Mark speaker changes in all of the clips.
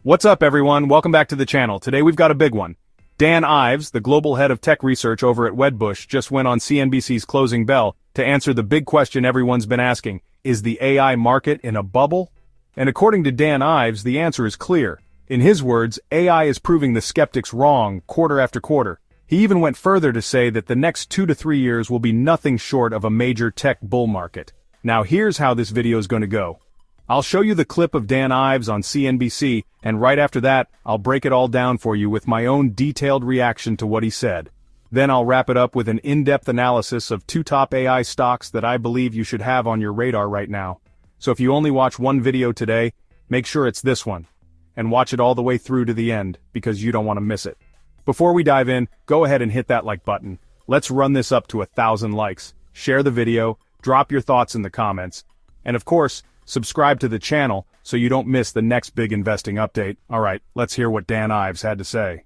Speaker 1: What's up, everyone? Welcome back to the channel. Today we've got a big one. Dan Ives, the global head of tech research over at Wedbush, just went on CNBC's Closing Bell to answer the big question everyone's been asking: is the AI market in a bubble? And according to Dan Ives, the answer is clear. In his words, AI is proving the skeptics wrong quarter after quarter. He even went further to say that the next 2 to 3 years will be nothing short of a major tech bull market. Now here's how this video is going to go. I'll show you the clip of Dan Ives on CNBC, and right after that, I'll break it all down for you with my own detailed reaction to what he said. Then I'll wrap it up with an in-depth analysis of 2 top AI stocks that I believe you should have on your radar right now. So if you only watch one video today, make sure it's this one. And watch it all the way through to the end, because you don't want to miss it. Before we dive in, go ahead and hit that like button. Let's run this up to 1,000 likes. Share the video, drop your thoughts in the comments, and of course, subscribe to the channel so you don't miss the next big investing update. All right, let's hear what Dan Ives had to say.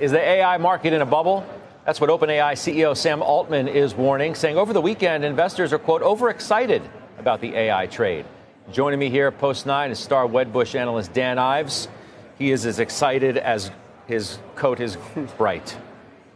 Speaker 2: Is the AI market in a bubble? That's what OpenAI CEO Sam Altman is warning, saying over the weekend investors are, quote, overexcited about the AI trade. Joining me here, Post 9, is star Wedbush analyst Dan Ives. He is as excited as his coat is bright,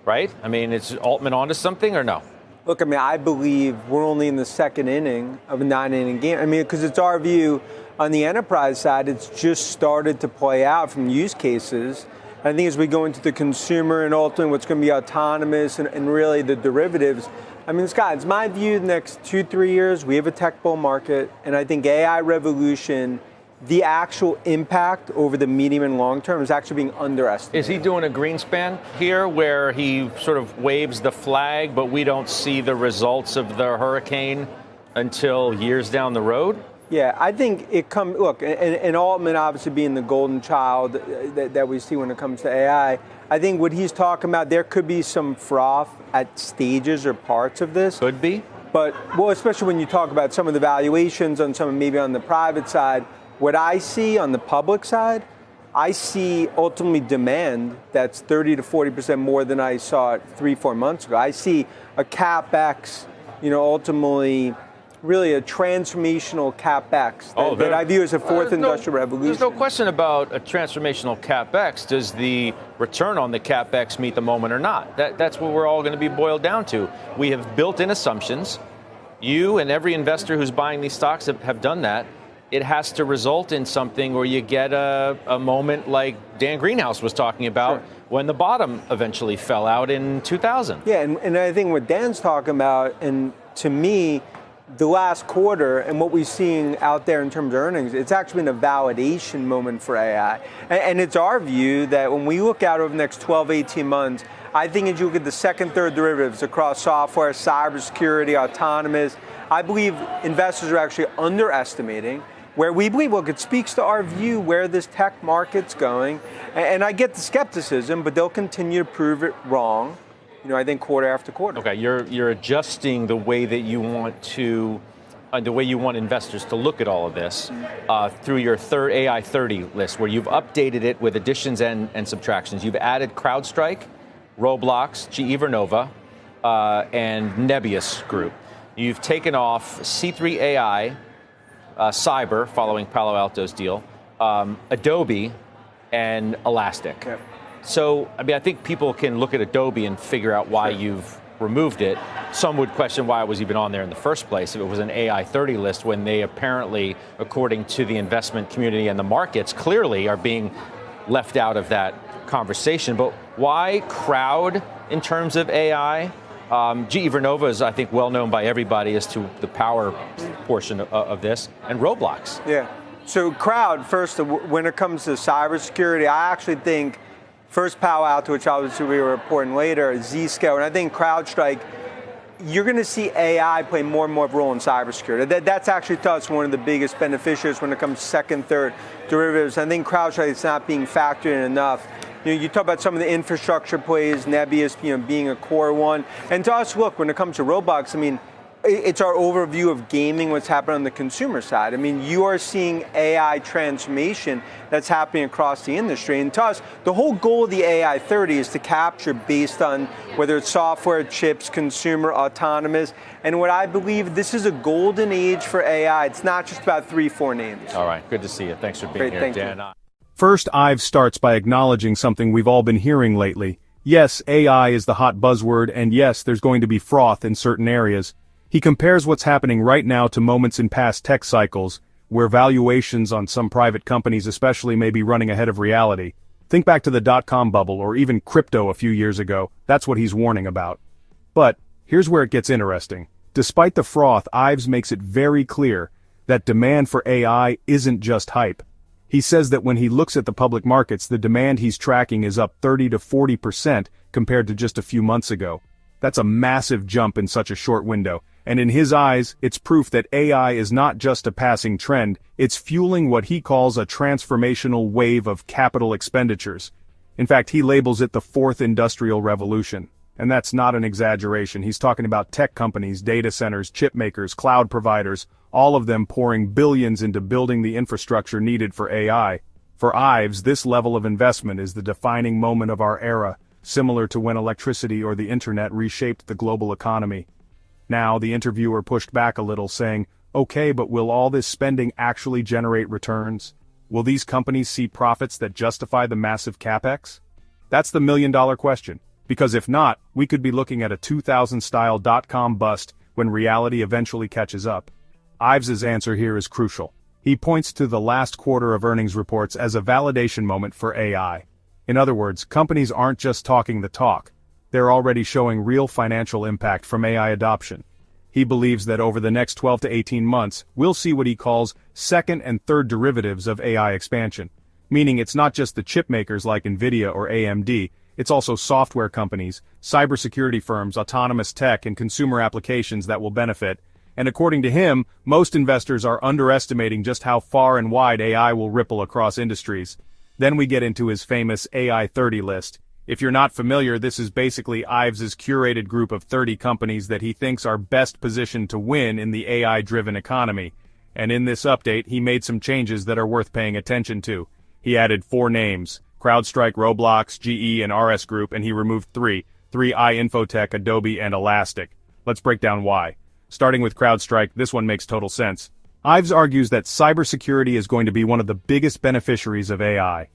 Speaker 2: right? I mean, is Altman onto something or no?
Speaker 3: Look, I mean, I believe we're only in the second inning of a 9-inning game. I mean, because it's our view on the enterprise side, it's just started to play out from use cases. I think as we go into the consumer and ultimately what's going to be autonomous and really the derivatives, I mean, Scott, it's my view the next 2-3 years, we have a tech bull market, and I think AI revolution, the actual impact over the medium and long term is actually being underestimated.
Speaker 2: Is he doing a Greenspan here where he sort of waves the flag, but we don't see the results of the hurricane until years down the road?
Speaker 3: Yeah, I think it comes, look, and Altman obviously being the golden child that we see when it comes to AI, I think what he's talking about, there could be some froth at stages or parts of this.
Speaker 2: Could be.
Speaker 3: But, well, especially when you talk about some of the valuations on some, maybe on the private side, what I see on the public side, I see ultimately demand that's 30 to 40% more than I saw it 3-4 months ago. I see a CapEx, ultimately really a transformational CapEx that I view as a fourth industrial revolution.
Speaker 2: There's no question about a transformational CapEx. Does the return on the CapEx meet the moment or not? That's what we're all going to be boiled down to. We have built in assumptions. You and every investor who's buying these stocks have done that. It has to result in something where you get a moment like Dan Greenhouse was talking about when the bottom eventually fell out in 2000.
Speaker 3: Yeah, and I think what Dan's talking about, and to me, the last quarter and what we're seeing out there in terms of earnings, it's actually been a validation moment for AI. And it's our view that when we look out over the next 12, 18 months, I think as you look at the second, third derivatives across software, cybersecurity, autonomous, I believe investors are actually underestimating where we believe, look, it speaks to our view where this tech market's going. And I get the skepticism, but they'll continue to prove it wrong, I think quarter after quarter.
Speaker 2: Okay, you're adjusting the way that you want to, the way you want investors to look at all of this through your third AI 30 list, where you've updated it with additions and subtractions. You've added CrowdStrike, Roblox, 𝗣𝗟𝗏, and Nebius Group. You've taken off C3 AI, Cyber, following Palo Alto's deal, Adobe, and Elastic.
Speaker 3: Yep.
Speaker 2: So, I mean, I think people can look at Adobe and figure out why you've removed it. Some would question why it was even on there in the first place if it was an AI 30 list when they apparently, according to the investment community and the markets, clearly are being left out of that conversation. But why crowd in terms of AI? 𝗣𝗟𝗏 is, I think, well known by everybody as to the power portion of this, and Roblox.
Speaker 3: Yeah. So crowd, first, when it comes to cybersecurity, I actually think first Palo Alto, which obviously we were reporting later, Zscaler, and I think CrowdStrike, you're going to see AI play more and more of a role in cybersecurity. That's actually, to us, one of the biggest beneficiaries when it comes to second, third derivatives. I think CrowdStrike is not being factored in enough. You talk about some of the infrastructure plays, Nebius, being a core one. And to us, look, when it comes to Roblox, I mean, it's our overview of gaming, what's happening on the consumer side. I mean, you are seeing AI transformation that's happening across the industry. And to us, the whole goal of the AI 30 is to capture based on whether it's software, chips, consumer, autonomous. And what I believe, this is a golden age for AI. It's not just about 3-4 names.
Speaker 2: All right. Good to see you. Thanks for being here, Dan.
Speaker 1: First, Ives starts by acknowledging something we've all been hearing lately. Yes, AI is the hot buzzword, and yes, there's going to be froth in certain areas. He compares what's happening right now to moments in past tech cycles, where valuations on some private companies especially may be running ahead of reality. Think back to the dot-com bubble or even crypto a few years ago. That's what he's warning about. But here's where it gets interesting. Despite the froth, Ives makes it very clear that demand for AI isn't just hype. He says that when he looks at the public markets, the demand he's tracking is up 30 to 40% compared to just a few months ago. That's a massive jump in such a short window, and in his eyes, it's proof that AI is not just a passing trend, it's fueling what he calls a transformational wave of capital expenditures. In fact, he labels it the fourth industrial revolution. And that's not an exaggeration. He's talking about tech companies, data centers, chip makers, cloud providers, all of them pouring billions into building the infrastructure needed for AI. For Ives, this level of investment is the defining moment of our era, similar to when electricity or the internet reshaped the global economy. Now, the interviewer pushed back a little, saying, okay, but will all this spending actually generate returns? Will these companies see profits that justify the massive capex? That's the million-dollar question. Because if not, we could be looking at a 2000-style dot-com bust when reality eventually catches up. Ives's answer here is crucial. He points to the last quarter of earnings reports as a validation moment for AI. In other words, companies aren't just talking the talk. They're already showing real financial impact from AI adoption. He believes that over the next 12 to 18 months, we'll see what he calls second and third derivatives of AI expansion. Meaning it's not just the chip makers like Nvidia or AMD, it's also software companies, cybersecurity firms, autonomous tech, and consumer applications that will benefit. And according to him, most investors are underestimating just how far and wide AI will ripple across industries. Then we get into his famous AI 30 list. If you're not familiar, this is basically Ives's curated group of 30 companies that he thinks are best positioned to win in the AI-driven economy. And in this update, he made some changes that are worth paying attention to. He added 4 names. CrowdStrike, Roblox, GE, and RS Group, and he removed 3 Infotech, Adobe, and Elastic. Let's break down why. Starting with CrowdStrike, this one makes total sense. Ives argues that cybersecurity is going to be one of the biggest beneficiaries of AI.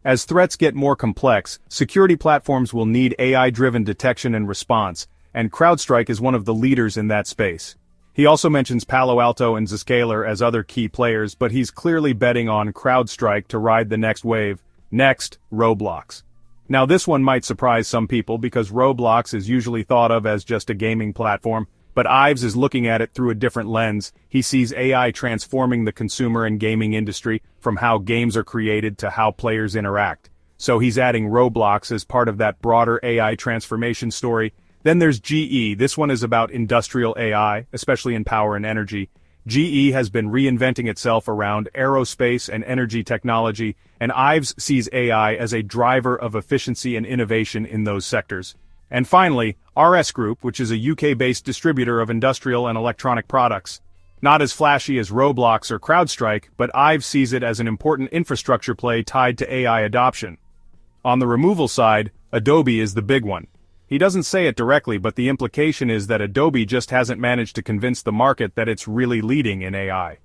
Speaker 1: As threats get more complex, security platforms will need AI-driven detection and response, and CrowdStrike is one of the leaders in that space. He also mentions Palo Alto and Zscaler as other key players, but he's clearly betting on CrowdStrike to ride the next wave. Next, Roblox. Now this one might surprise some people because Roblox is usually thought of as just a gaming platform, but Ives is looking at it through a different lens. He sees AI transforming the consumer and gaming industry, from how games are created to how players interact. So he's adding Roblox as part of that broader AI transformation story. Then there's GE. This one is about industrial AI, especially in power and energy. GE has been reinventing itself around aerospace and energy technology, and Ives sees AI as a driver of efficiency and innovation in those sectors. And finally, RS Group, which is a UK-based distributor of industrial and electronic products. Not as flashy as Roblox or CrowdStrike, but Ives sees it as an important infrastructure play tied to AI adoption. On the removal side, Adobe is the big one. He doesn't say it directly, but the implication is that Adobe just hasn't managed to convince the market that it's really leading in AI.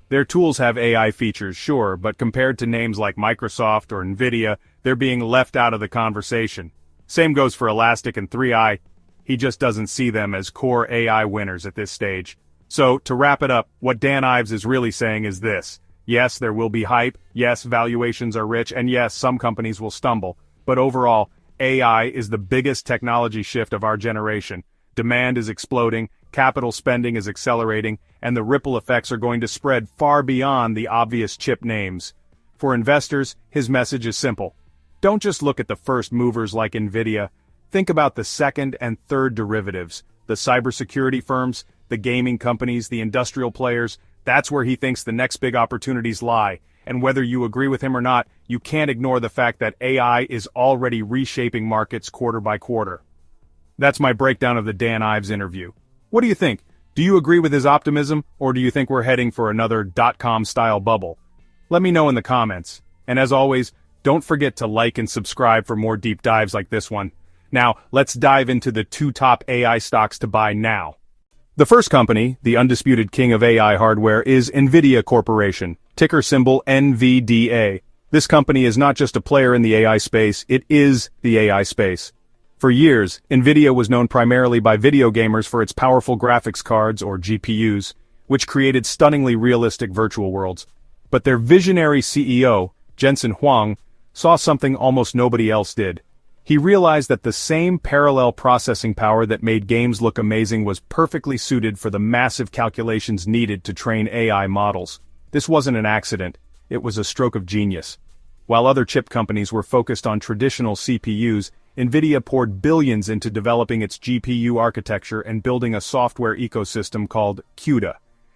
Speaker 1: Their tools have AI features, sure, but compared to names like Microsoft or Nvidia, they're being left out of the conversation. Same goes for Elastic and 3i. He just doesn't see them as core AI winners at this stage. So, to wrap it up, what Dan Ives is really saying is this. Yes, there will be hype, yes, valuations are rich, and yes, some companies will stumble. But overall, AI is the biggest technology shift of our generation. Demand is exploding, capital spending is accelerating, and the ripple effects are going to spread far beyond the obvious chip names. For investors, his message is simple. Don't just look at the first movers like Nvidia. Think about the second and third derivatives, the cybersecurity firms, the gaming companies, the industrial players. That's where he thinks the next big opportunities lie. And whether you agree with him or not, you can't ignore the fact that AI is already reshaping markets quarter by quarter. That's my breakdown of the Dan Ives interview. What do you think? Do you agree with his optimism, or do you think we're heading for another dot-com style bubble? Let me know in the comments. And as always, don't forget to like and subscribe for more deep dives like this one. Now, let's dive into the 2 top AI stocks to buy now. The first company, the undisputed king of AI hardware, is Nvidia Corporation, ticker symbol NVDA. This company is not just a player in the AI space, it is the AI space. For years, Nvidia was known primarily by video gamers for its powerful graphics cards, or GPUs, which created stunningly realistic virtual worlds. But their visionary CEO, Jensen Huang, saw something almost nobody else did. He realized that the same parallel processing power that made games look amazing was perfectly suited for the massive calculations needed to train AI models. This wasn't an accident, it was a stroke of genius. While other chip companies were focused on traditional CPUs, Nvidia poured billions into developing its GPU architecture and building a software ecosystem called 𝗗𝗜𝗏,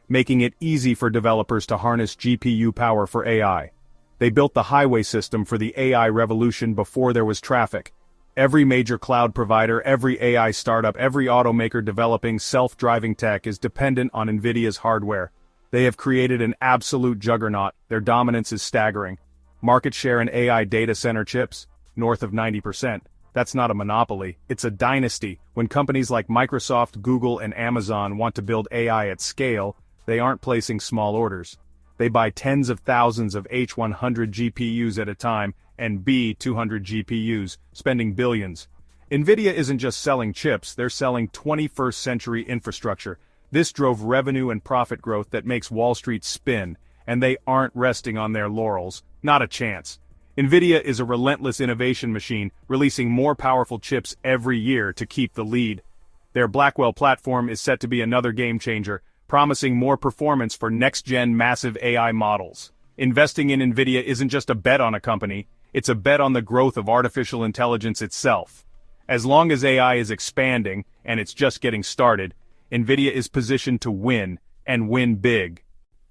Speaker 1: making it easy for developers to harness GPU power for AI. They built the highway system for the AI revolution before there was traffic. Every major cloud provider, every AI startup, every automaker developing self-driving tech is dependent on Nvidia's hardware. They have created an absolute juggernaut. Their dominance is staggering. Market share in AI data center chips? North of 90%. That's not a monopoly, it's a dynasty. When companies like Microsoft, Google, and Amazon want to build AI at scale, they aren't placing small orders. They buy tens of thousands of H100 GPUs at a time, and B200 GPUs, spending billions. Nvidia isn't just selling chips, they're selling 21st century infrastructure. This drove revenue and profit growth that makes Wall Street spin, and they aren't resting on their laurels. Not a chance. Nvidia is a relentless innovation machine, releasing more powerful chips every year to keep the lead. Their Blackwell platform is set to be another game changer, promising more performance for next-gen massive AI models. Investing in Nvidia isn't just a bet on a company, it's a bet on the growth of artificial intelligence itself. As long as AI is expanding, and it's just getting started, Nvidia is positioned to win, and win big.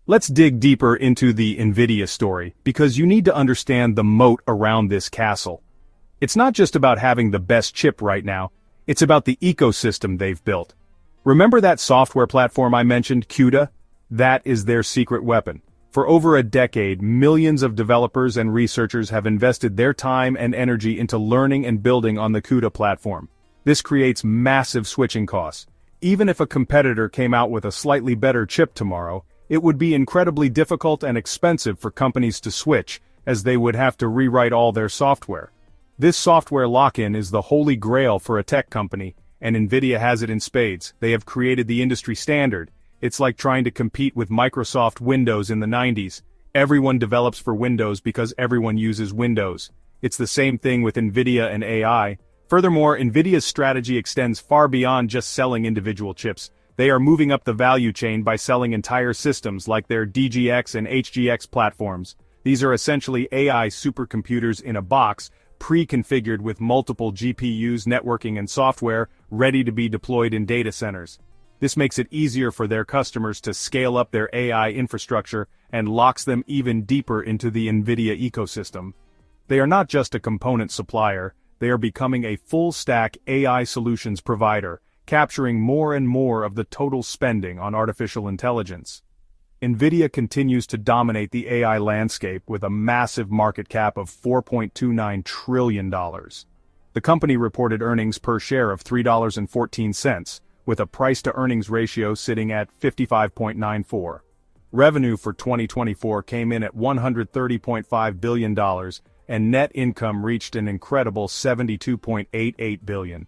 Speaker 1: Let's dig deeper into the Nvidia story, because you need to understand the moat around this castle. It's not just about having the best chip right now, it's about the ecosystem they've built. Remember that software platform I mentioned, 𝗗𝗜𝗏? That is their secret weapon. For over a decade, millions of developers and researchers have invested their time and energy into learning and building on the 𝗗𝗏 platform. This creates massive switching costs. Even if a competitor came out with a slightly better chip tomorrow, it would be incredibly difficult and expensive for companies to switch, as they would have to rewrite all their software. This software lock-in is the holy grail for a tech company, and Nvidia has it in spades. They have created the industry standard. It's like trying to compete with Microsoft Windows in the 90s. Everyone develops for Windows because everyone uses Windows. It's the same thing with Nvidia and AI. Furthermore, Nvidia's strategy extends far beyond just selling individual chips. They are moving up the value chain by selling entire systems like their DGX and HGX platforms. These are essentially AI supercomputers in a box, pre-configured with multiple GPUs, networking and software, ready to be deployed in data centers. This makes it easier for their customers to scale up their AI infrastructure and locks them even deeper into the Nvidia ecosystem. They are not just a component supplier, they are becoming a full-stack AI solutions provider, capturing more and more of the total spending on artificial intelligence. Nvidia continues to dominate the AI landscape with a massive market cap of $4.29 trillion. The company reported earnings per share of $3.14, with a price-to-earnings ratio sitting at 55.94. Revenue for 2024 came in at $130.5 billion, and net income reached an incredible $72.88 billion.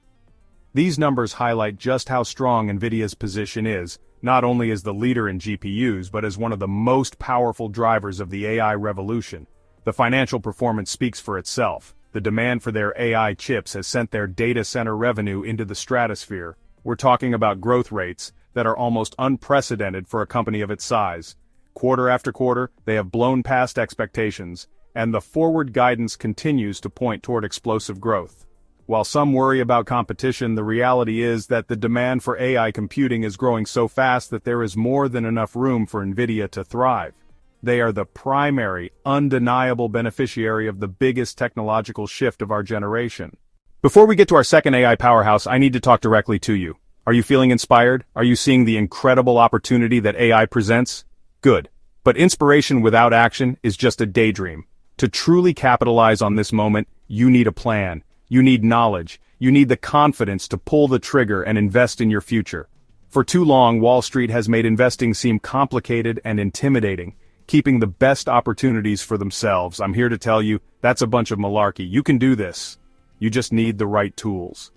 Speaker 1: These numbers highlight just how strong Nvidia's position is, not only as the leader in GPUs but as one of the most powerful drivers of the AI revolution. The financial performance speaks for itself. The demand for their AI chips has sent their data center revenue into the stratosphere. We're talking about growth rates that are almost unprecedented for a company of its size. Quarter after quarter, they have blown past expectations, and the forward guidance continues to point toward explosive growth. While some worry about competition, the reality is that the demand for AI computing is growing so fast that there is more than enough room for Nvidia to thrive. They are the primary, undeniable beneficiary of the biggest technological shift of our generation. Before we get to our second AI powerhouse, I need to talk directly to you. Are you feeling inspired? Are you seeing the incredible opportunity that AI presents? Good. But inspiration without action is just a daydream. To truly capitalize on this moment, you need a plan. You need knowledge. You need the confidence to pull the trigger and invest in your future. For too long, Wall Street has made investing seem complicated and intimidating. keeping the best opportunities for themselves. I'm here to tell you, that's a bunch of malarkey. You can do this. You just need the right tools.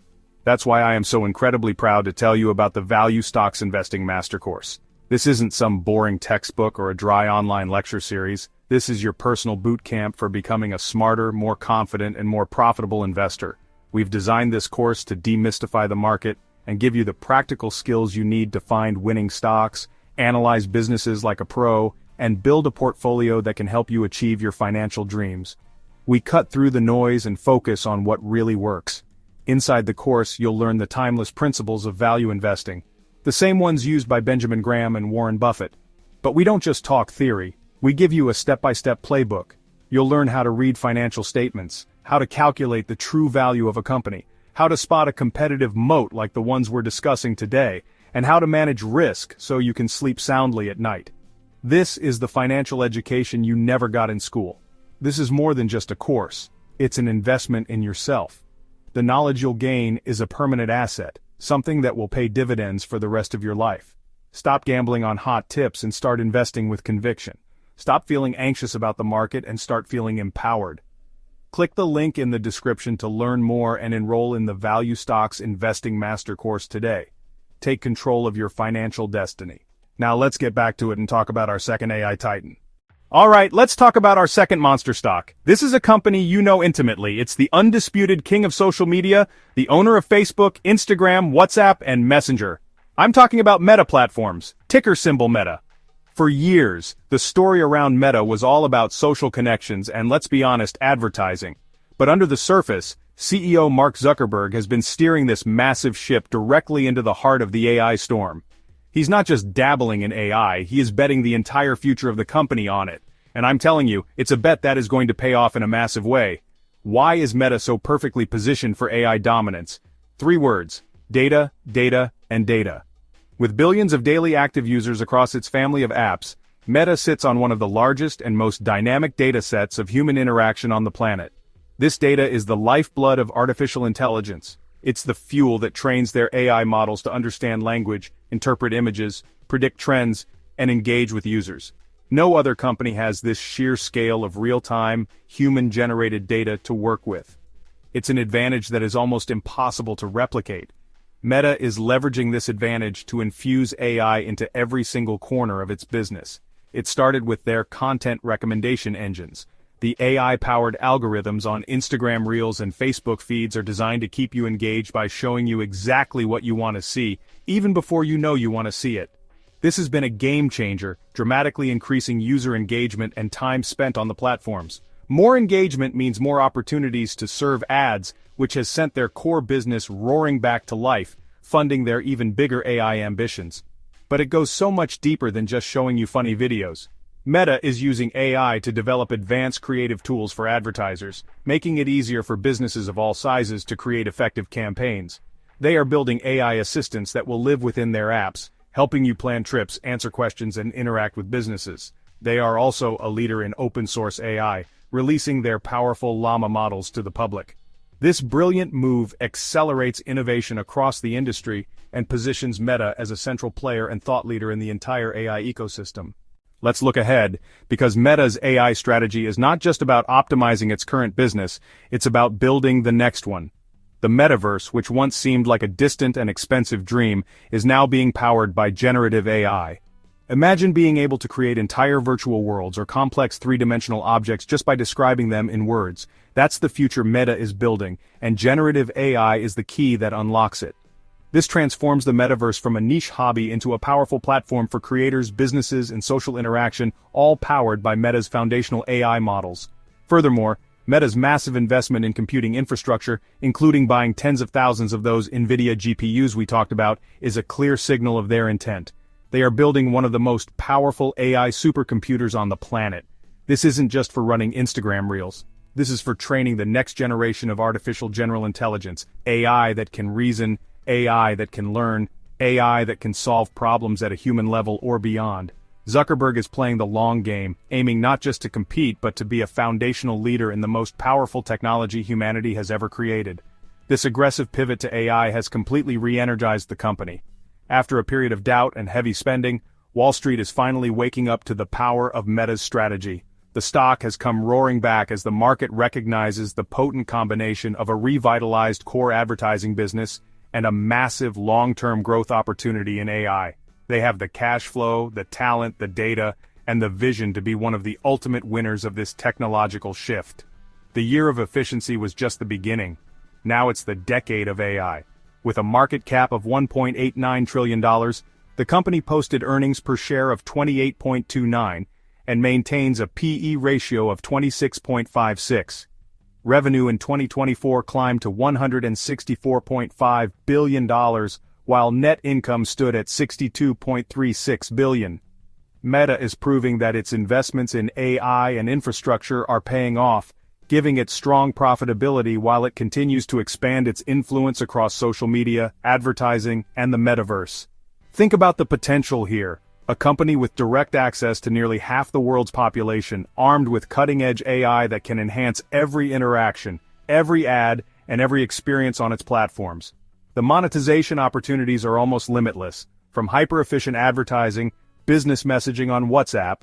Speaker 1: That's why I am so incredibly proud to tell you about the Value Stocks Investing Master Course. This isn't some boring textbook or a dry online lecture series. This is your personal boot camp for becoming a smarter, more confident, and more profitable investor. We've designed this course to demystify the market and give you the practical skills you need to find winning stocks, analyze businesses like a pro, and build a portfolio that can help you achieve your financial dreams. We cut through the noise and focus on what really works. Inside the course, you'll learn the timeless principles of value investing, the same ones used by Benjamin Graham and Warren Buffett. But we don't just talk theory, we give you a step-by-step playbook. You'll learn how to read financial statements, how to calculate the true value of a company, how to spot a competitive moat like the ones we're discussing today, and how to manage risk so you can sleep soundly at night. This is the financial education you never got in school. This is more than just a course, it's an investment in yourself. The knowledge you'll gain is a permanent asset, something that will pay dividends for the rest of your life. Stop gambling on hot tips and start investing with conviction. Stop feeling anxious about the market and start feeling empowered. Click the link in the description to learn more and enroll in the Value Stocks Investing Master Course today. Take control of your financial destiny. Now let's get back to it and talk about our second AI titan. Alright, let's talk about our second monster stock. This is a company you know intimately. It's the undisputed king of social media, the owner of Facebook, Instagram, WhatsApp, and Messenger. I'm talking about Meta Platforms, ticker symbol Meta. For years, the story around Meta was all about social connections and, let's be honest, advertising. But under the surface, CEO Mark Zuckerberg has been steering this massive ship directly into the heart of the AI storm. He's not just dabbling in AI, he is betting the entire future of the company on it. And I'm telling you, it's a bet that is going to pay off in a massive way. Why is Meta so perfectly positioned for AI dominance? 3 words: data, data, and data. With billions of daily active users across its family of apps, Meta sits on one of the largest and most dynamic data sets of human interaction on the planet. This data is the lifeblood of artificial intelligence. It's the fuel that trains their AI models to understand language, interpret images, predict trends, and engage with users. No other company has this sheer scale of real-time, human-generated data to work with. It's an advantage that is almost impossible to replicate. Meta is leveraging this advantage to infuse AI into every single corner of its business. It started with their content recommendation engines. The AI-powered algorithms on Instagram Reels and Facebook feeds are designed to keep you engaged by showing you exactly what you want to see, even before you know you want to see it. This has been a game changer, dramatically increasing user engagement and time spent on the platforms. More engagement means more opportunities to serve ads, which has sent their core business roaring back to life, funding their even bigger AI ambitions. But it goes so much deeper than just showing you funny videos. Meta is using AI to develop advanced creative tools for advertisers, making it easier for businesses of all sizes to create effective campaigns. They are building AI assistants that will live within their apps, helping you plan trips, answer questions, and interact with businesses. They are also a leader in open-source AI, releasing their powerful Llama models to the public. This brilliant move accelerates innovation across the industry and positions Meta as a central player and thought leader in the entire AI ecosystem. Let's look ahead, because Meta's AI strategy is not just about optimizing its current business, it's about building the next one. The metaverse, which once seemed like a distant and expensive dream, is now being powered by generative AI. Imagine being able to create entire virtual worlds or complex three-dimensional objects just by describing them in words. That's the future Meta is building, and generative AI is the key that unlocks it. This transforms the metaverse from a niche hobby into a powerful platform for creators, businesses, and social interaction, all powered by Meta's foundational AI models. Furthermore, Meta's massive investment in computing infrastructure, including buying tens of thousands of those Nvidia GPUs we talked about, is a clear signal of their intent. They are building one of the most powerful AI supercomputers on the planet. This isn't just for running Instagram Reels. This is for training the next generation of artificial general intelligence, AI that can reason, AI that can learn, AI that can solve problems at a human level or beyond. Zuckerberg is playing the long game, aiming not just to compete but to be a foundational leader in the most powerful technology humanity has ever created. This aggressive pivot to AI has completely re-energized the company. After a period of doubt and heavy spending, Wall Street is finally waking up to the power of Meta's strategy. The stock has come roaring back as the market recognizes the potent combination of a revitalized core advertising business and a massive long-term growth opportunity in AI. They have the cash flow, the talent, the data, and the vision to be one of the ultimate winners of this technological shift. The year of efficiency was just the beginning. Now it's the decade of AI. With a market cap of $1.89 trillion, the company posted earnings per share of 28.29 and maintains a P/E ratio of 26.56. Revenue in 2024 climbed to $164.5 billion, while net income stood at $62.36 billion. Meta is proving that its investments in AI and infrastructure are paying off, giving it strong profitability while it continues to expand its influence across social media, advertising, and the metaverse. Think about the potential here. A company with direct access to nearly half the world's population, armed with cutting-edge AI that can enhance every interaction, every ad, and every experience on its platforms. The monetization opportunities are almost limitless, from hyper-efficient advertising, business messaging on WhatsApp,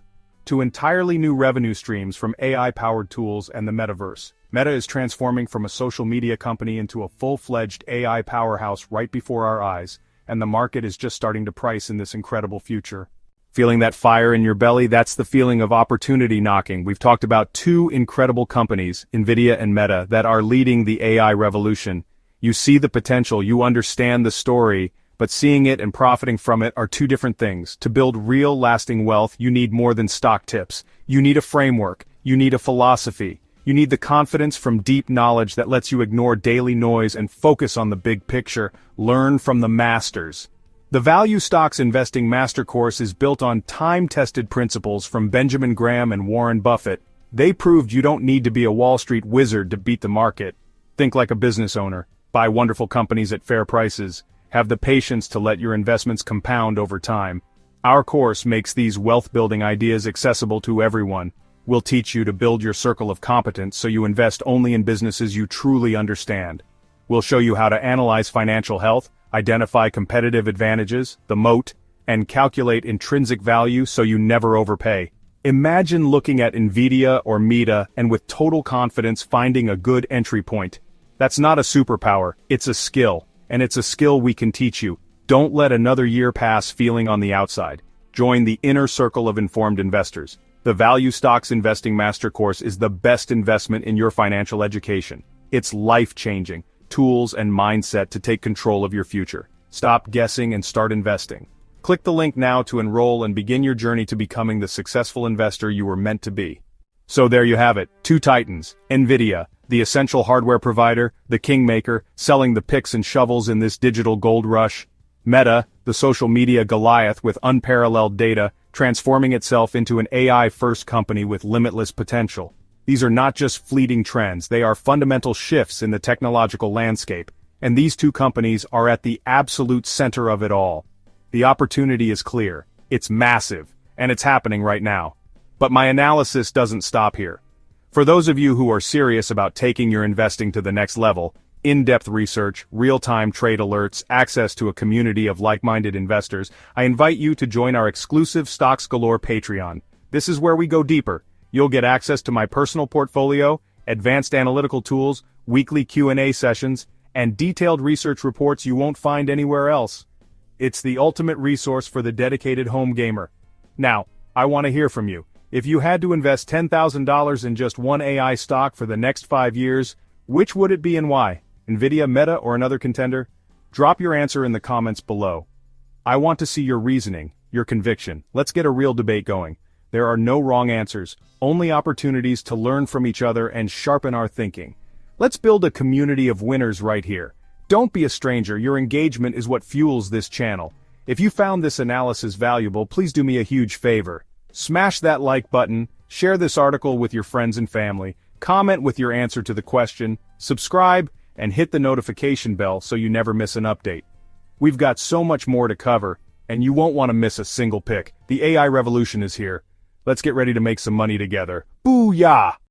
Speaker 1: to entirely new revenue streams from AI-powered tools and the metaverse. Meta is transforming from a social media company into a full-fledged AI powerhouse right before our eyes, and the market is just starting to price in this incredible future. Feeling that fire in your belly? That's the feeling of opportunity knocking. We've talked about two incredible companies, Nvidia and Meta, that are leading the AI revolution. You see the potential, you understand the story, but seeing it and profiting from it are two different things. To build real, lasting wealth, you need more than stock tips. You need a framework. You need a philosophy. You need the confidence from deep knowledge that lets you ignore daily noise and focus on the big picture. Learn from the masters. The Value Stocks Investing Master Course is built on time-tested principles from Benjamin Graham and Warren Buffett. They proved you don't need to be a Wall Street wizard to beat the market. Think like a business owner. Buy wonderful companies at fair prices. Have the patience to let your investments compound over time. Our course makes these wealth-building ideas accessible to everyone. We'll teach you to build your circle of competence so you invest only in businesses you truly understand. We'll show you how to analyze financial health, identify competitive advantages, the moat, and calculate intrinsic value so you never overpay. Imagine looking at Nvidia or Meta and with total confidence finding a good entry point. That's not a superpower, it's a skill, and it's a skill we can teach you. Don't let another year pass feeling on the outside. Join the inner circle of informed investors. The Value Stocks Investing Master Course is the best investment in your financial education. It's life-changing. Tools and mindset to take control of your future. Stop guessing and start investing. Click the link now to enroll and begin your journey to becoming the successful investor you were meant to be. So there you have it, two titans, Nvidia, the essential hardware provider, the kingmaker, selling the picks and shovels in this digital gold rush. Meta, the social media Goliath with unparalleled data, transforming itself into an AI-first company with limitless potential. These are not just fleeting trends, they are fundamental shifts in the technological landscape, and these two companies are at the absolute center of it all. The opportunity is clear, it's massive, and it's happening right now. But my analysis doesn't stop here. For those of you who are serious about taking your investing to the next level, in-depth research, real-time trade alerts, access to a community of like-minded investors, I invite you to join our exclusive Stocks Galore Patreon. This is where we go deeper. You'll get access to my personal portfolio, advanced analytical tools, weekly Q&A sessions, and detailed research reports you won't find anywhere else. It's the ultimate resource for the dedicated home gamer. Now, I want to hear from you. If you had to invest $10,000 in just one AI stock for the next 5 years, which would it be and why? Nvidia, Meta, or another contender? Drop your answer in the comments below. I want to see your reasoning, your conviction. Let's get a real debate going. There are no wrong answers, only opportunities to learn from each other and sharpen our thinking. Let's build a community of winners right here. Don't be a stranger, your engagement is what fuels this channel. If you found this analysis valuable, please do me a huge favor. Smash that like button, share this article with your friends and family, comment with your answer to the question, subscribe, and hit the notification bell so you never miss an update. We've got so much more to cover, and you won't want to miss a single pick. The AI revolution is here. Let's get ready to make some money together. Booyah!